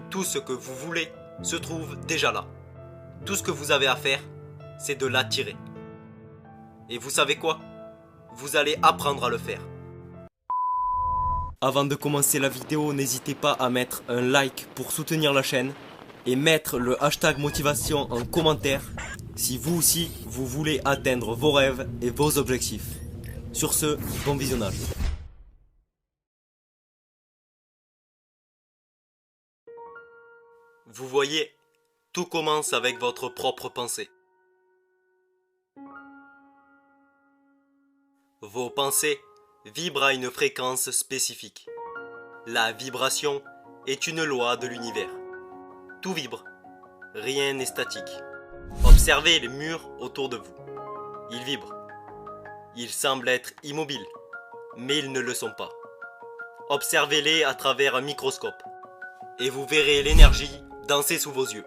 Tout ce que vous voulez se trouve déjà là. Tout ce que vous avez à faire, c'est de l'attirer. Et vous savez quoi? Vous allez apprendre à le faire. Avant de commencer la vidéo, n'hésitez pas à mettre un like pour soutenir la chaîne et mettre le hashtag motivation en commentaire si vous aussi vous voulez atteindre vos rêves et vos objectifs. Sur ce, bon visionnage. Vous voyez, tout commence avec votre propre pensée. Vos pensées vibrent à une fréquence spécifique. La vibration est une loi de l'univers. Tout vibre, rien n'est statique. Observez les murs autour de vous. Ils vibrent. Ils semblent être immobiles, mais ils ne le sont pas. Observez-les à travers un microscope et vous verrez l'énergie danser sous vos yeux.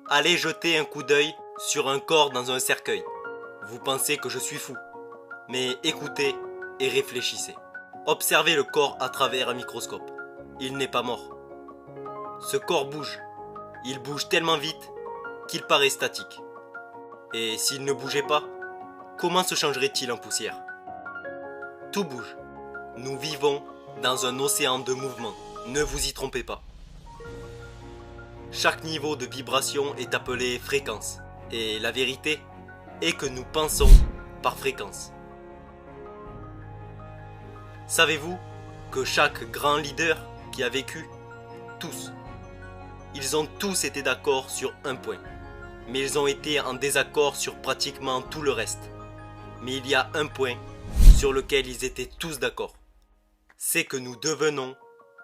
Allez jeter un coup d'œil sur un corps dans un cercueil. Vous pensez que je suis fou, mais écoutez et réfléchissez. Observez le corps à travers un microscope. Il n'est pas mort. Ce corps bouge. Il bouge tellement vite qu'il paraît statique. Et s'il ne bougeait pas, comment se changerait-il en poussière? Tout bouge. Nous vivons dans un océan de mouvement. Ne vous y trompez pas. Chaque niveau de vibration est appelé fréquence. Et la vérité est que nous pensons par fréquence. Savez-vous que chaque grand leader qui a vécu, tous, ils ont tous été d'accord sur un point. Mais ils ont été en désaccord sur pratiquement tout le reste. Mais il y a un point sur lequel ils étaient tous d'accord. C'est que nous devenons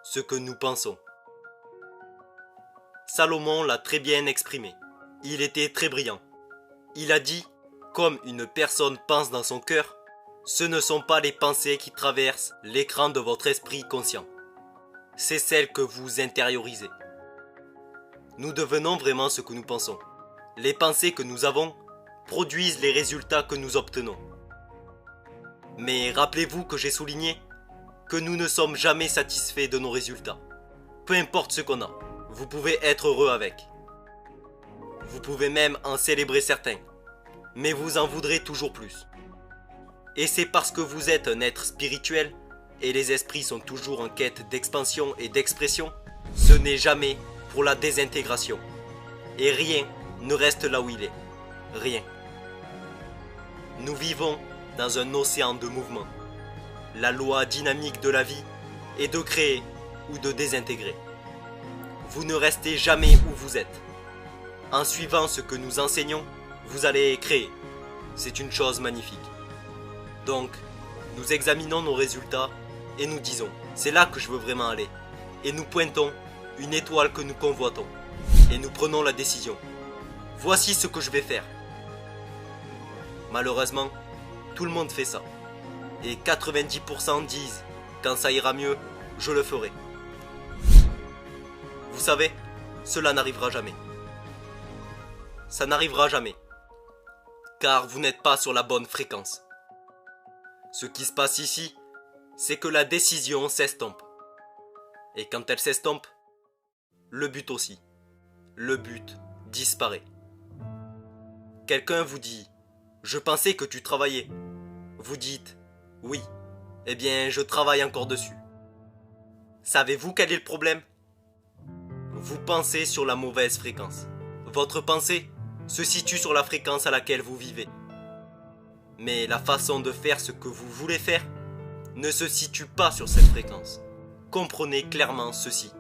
ce que nous pensons. Salomon l'a très bien exprimé. Il était très brillant. Il a dit, comme une personne pense dans son cœur, ce ne sont pas les pensées qui traversent l'écran de votre esprit conscient. C'est celles que vous intériorisez. Nous devenons vraiment ce que nous pensons. Les pensées que nous avons produisent les résultats que nous obtenons. Mais rappelez-vous que j'ai souligné que nous ne sommes jamais satisfaits de nos résultats. Peu importe ce qu'on a, vous pouvez être heureux avec. Vous pouvez même en célébrer certains, mais vous en voudrez toujours plus. Et c'est parce que vous êtes un être spirituel et les esprits sont toujours en quête d'expansion et d'expression, ce n'est jamais pour la désintégration. Et rien ne reste là où il est. Rien. Nous vivons dans un océan de mouvement. La loi dynamique de la vie est de créer ou de désintégrer. Vous ne restez jamais où vous êtes. En suivant ce que nous enseignons, vous allez créer. C'est une chose magnifique. Donc, nous examinons nos résultats et nous disons, c'est là que je veux vraiment aller. Et nous pointons une étoile que nous convoitons. Et nous prenons la décision. Voici ce que je vais faire. Malheureusement, tout le monde fait ça. Et 90% disent, quand ça ira mieux, je le ferai. Vous savez, cela n'arrivera jamais. Ça n'arrivera jamais. Car vous n'êtes pas sur la bonne fréquence. Ce qui se passe ici, c'est que la décision s'estompe. Et quand elle s'estompe, le but aussi. Le but disparaît. Quelqu'un vous dit « Je pensais que tu travaillais ». Vous dites « Oui, eh bien je travaille encore dessus ». Savez-vous quel est le problème? Vous pensez sur la mauvaise fréquence. Votre pensée se situe sur la fréquence à laquelle vous vivez. Mais la façon de faire ce que vous voulez faire ne se situe pas sur cette fréquence. Comprenez clairement ceci.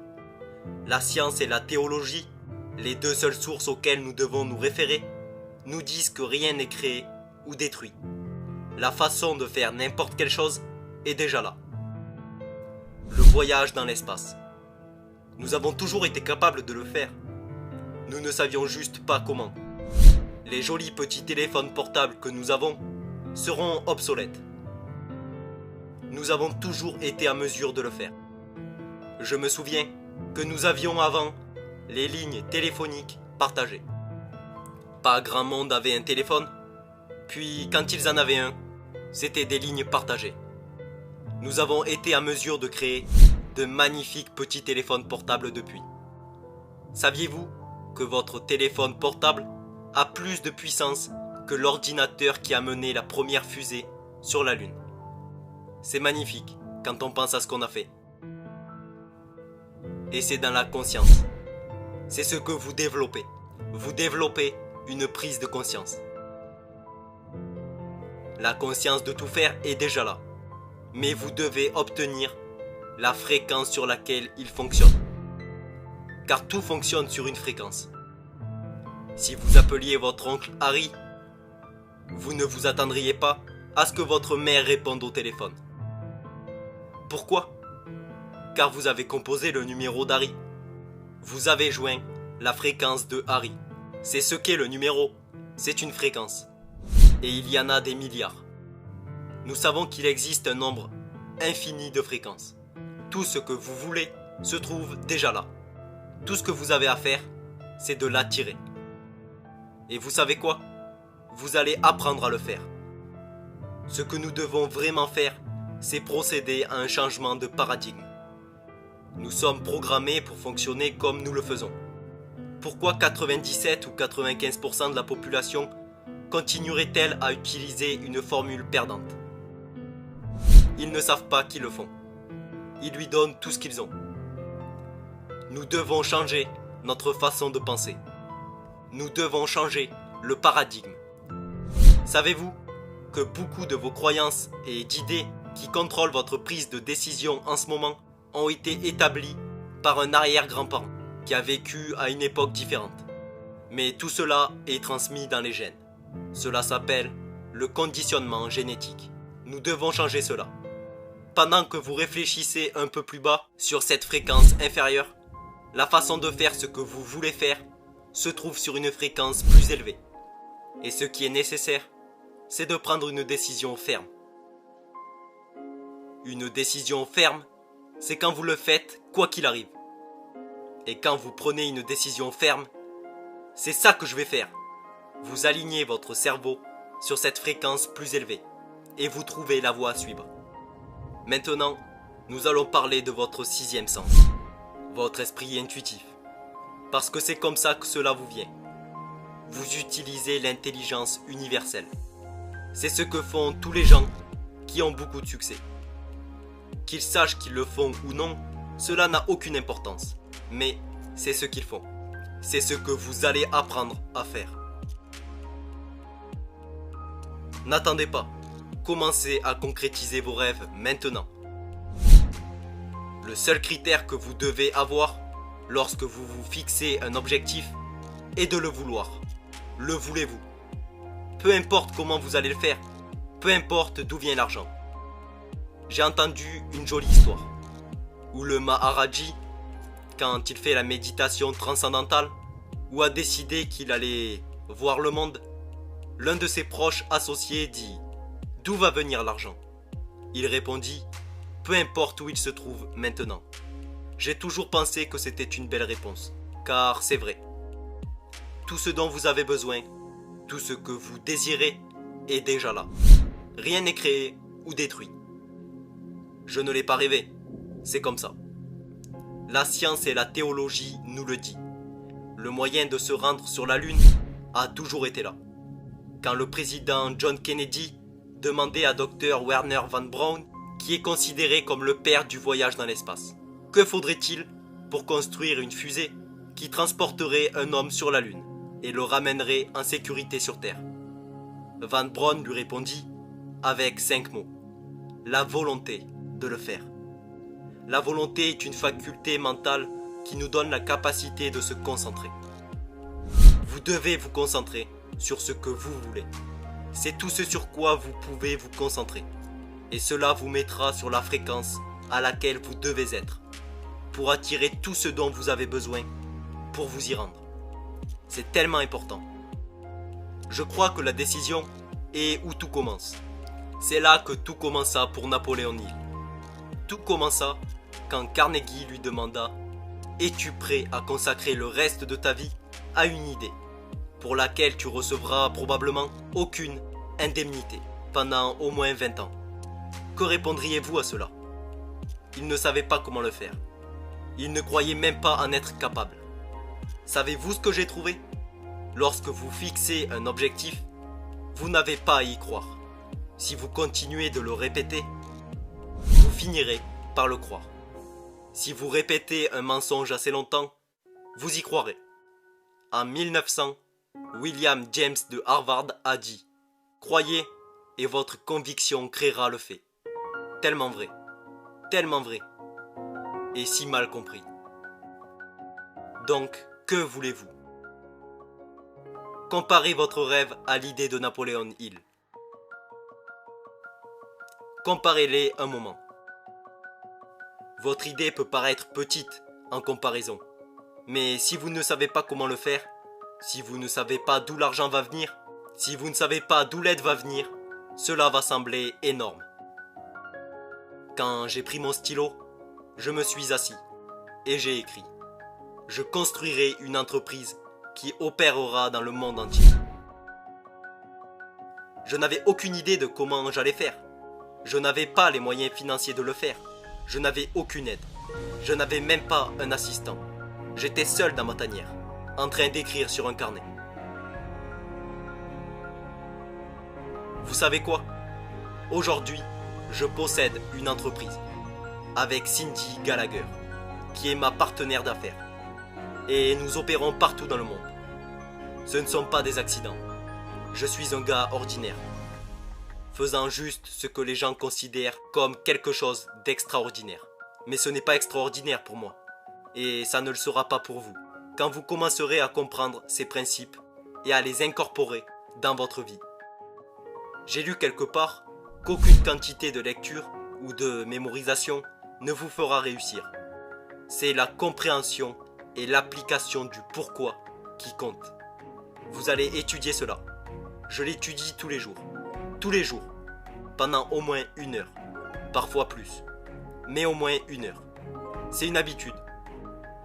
La science et la théologie, les deux seules sources auxquelles nous devons nous référer, nous disent que rien n'est créé ou détruit. La façon de faire n'importe quelle chose est déjà là. Le voyage dans l'espace. Nous avons toujours été capables de le faire. Nous ne savions juste pas comment. Les jolis petits téléphones portables que nous avons seront obsolètes. Nous avons toujours été à mesure de le faire. Je me souviens que nous avions avant les lignes téléphoniques partagées. Pas grand monde avait un téléphone, puis quand ils en avaient un, c'était des lignes partagées. Nous avons été à mesure de créer de magnifiques petits téléphones portables depuis. Saviez-vous que votre téléphone portable a plus de puissance que l'ordinateur qui a mené la première fusée sur la Lune? C'est magnifique quand on pense à ce qu'on a fait. Et c'est dans la conscience. C'est ce que vous développez. Vous développez une prise de conscience. La conscience de tout faire est déjà là. Mais vous devez obtenir la fréquence sur laquelle il fonctionne. Car tout fonctionne sur une fréquence. Si vous appeliez votre oncle Harry, vous ne vous attendriez pas à ce que votre mère réponde au téléphone. Pourquoi? Car vous avez composé le numéro d'Harry. Vous avez joint la fréquence de Harry. C'est ce qu'est le numéro. C'est une fréquence. Et il y en a des milliards. Nous savons qu'il existe un nombre infini de fréquences. Tout ce que vous voulez se trouve déjà là. Tout ce que vous avez à faire, c'est de l'attirer. Et vous savez quoi? Vous allez apprendre à le faire. Ce que nous devons vraiment faire, c'est procéder à un changement de paradigme. Nous sommes programmés pour fonctionner comme nous le faisons. Pourquoi 97 ou 95% de la population continuerait-elle à utiliser une formule perdante? Ils ne savent pas qu'ils le font. Ils lui donnent tout ce qu'ils ont. Nous devons changer notre façon de penser. Nous devons changer le paradigme. Savez-vous que beaucoup de vos croyances et d'idées qui contrôlent votre prise de décision en ce moment ont été établies par un arrière-grand-parent qui a vécu à une époque différente. Mais tout cela est transmis dans les gènes. Cela s'appelle le conditionnement génétique. Nous devons changer cela. Pendant que vous réfléchissez un peu plus bas sur cette fréquence inférieure, la façon de faire ce que vous voulez faire se trouve sur une fréquence plus élevée. Et ce qui est nécessaire, c'est de prendre une décision ferme. Une décision ferme, c'est quand vous le faites quoi qu'il arrive. Et quand vous prenez une décision ferme, c'est ça que je vais faire. Vous alignez votre cerveau sur cette fréquence plus élevée et vous trouvez la voie à suivre. Maintenant, nous allons parler de votre sixième sens, votre esprit intuitif. Parce que c'est comme ça que cela vous vient. Vous utilisez l'intelligence universelle. C'est ce que font tous les gens qui ont beaucoup de succès. Qu'ils sachent qu'ils le font ou non, cela n'a aucune importance. Mais c'est ce qu'ils font. C'est ce que vous allez apprendre à faire. N'attendez pas. Commencez à concrétiser vos rêves maintenant. Le seul critère que vous devez avoir lorsque vous vous fixez un objectif est de le vouloir. Le voulez-vous? Peu importe comment vous allez le faire, peu importe d'où vient l'argent. J'ai entendu une jolie histoire où le Maharaji, quand il fait la méditation transcendantale, ou a décidé qu'il allait voir le monde, l'un de ses proches associés dit « D'où va venir l'argent ?» Il répondit « Peu importe où il se trouve maintenant. » J'ai toujours pensé que c'était une belle réponse, car c'est vrai. Tout ce dont vous avez besoin, tout ce que vous désirez est déjà là. Rien n'est créé ou détruit. Je ne l'ai pas rêvé, c'est comme ça. La science et la théologie nous le disent. Le moyen de se rendre sur la Lune a toujours été là. Quand le président John Kennedy demandait à Dr Wernher von Braun, qui est considéré comme le père du voyage dans l'espace, que faudrait-il pour construire une fusée qui transporterait un homme sur la Lune et le ramènerait en sécurité sur Terre? Von Braun lui répondit avec 5 mots. La volonté de le faire. La volonté est une faculté mentale qui nous donne la capacité de se concentrer. Vous devez vous concentrer sur ce que vous voulez. C'est tout ce sur quoi vous pouvez vous concentrer. Et cela vous mettra sur la fréquence à laquelle vous devez être, pour attirer tout ce dont vous avez besoin, pour vous y rendre. C'est tellement important. Je crois que la décision est où tout commence. C'est là que tout commença pour Napoléon Hill. Tout commença quand Carnegie lui demanda « Es-tu prêt à consacrer le reste de ta vie à une idée pour laquelle tu recevras probablement aucune indemnité pendant au moins 20 ans ?» Que répondriez-vous à cela? Il ne savait pas comment le faire. Il ne croyait même pas en être capable. Savez-vous ce que j'ai trouvé? Lorsque vous fixez un objectif, vous n'avez pas à y croire. Si vous continuez de le répéter, vous finirez par le croire. Si vous répétez un mensonge assez longtemps, vous y croirez. En 1900, William James de Harvard a dit « Croyez et votre conviction créera le fait ». Tellement vrai, et si mal compris. Donc, que voulez-vous? Comparez votre rêve à l'idée de Napoléon Hill. Comparez-les un moment. Votre idée peut paraître petite en comparaison, mais si vous ne savez pas comment le faire, si vous ne savez pas d'où l'argent va venir, si vous ne savez pas d'où l'aide va venir, cela va sembler énorme. Quand j'ai pris mon stylo, je me suis assis et j'ai écrit « Je construirai une entreprise qui opérera dans le monde entier ». Je n'avais aucune idée de comment j'allais faire. Je n'avais pas les moyens financiers de le faire. Je n'avais aucune aide. Je n'avais même pas un assistant. J'étais seul dans ma tanière, en train d'écrire sur un carnet. Vous savez quoi? Aujourd'hui, je possède une entreprise avec Cindy Gallagher, qui est ma partenaire d'affaires. Et nous opérons partout dans le monde. Ce ne sont pas des accidents. Je suis un gars ordinaire, faisant juste ce que les gens considèrent comme quelque chose d'extraordinaire. Mais ce n'est pas extraordinaire pour moi. Et ça ne le sera pas pour vous, quand vous commencerez à comprendre ces principes et à les incorporer dans votre vie. J'ai lu quelque part qu'aucune quantité de lecture ou de mémorisation ne vous fera réussir. C'est la compréhension et l'application du pourquoi qui compte. Vous allez étudier cela. Je l'étudie tous les jours, pendant au moins 1 heure, parfois plus, mais au moins 1 heure. C'est une habitude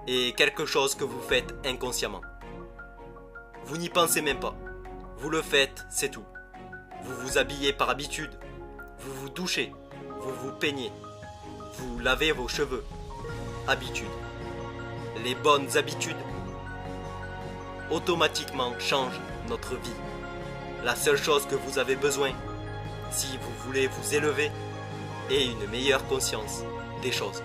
et quelque chose que vous faites inconsciemment. Vous n'y pensez même pas, vous le faites, c'est tout. Vous vous habillez par habitude, vous vous douchez, vous vous peignez, vous lavez vos cheveux. Habitude. Les bonnes habitudes automatiquement changent notre vie. La seule chose que vous avez besoin, si vous voulez vous élever, est une meilleure conscience des choses.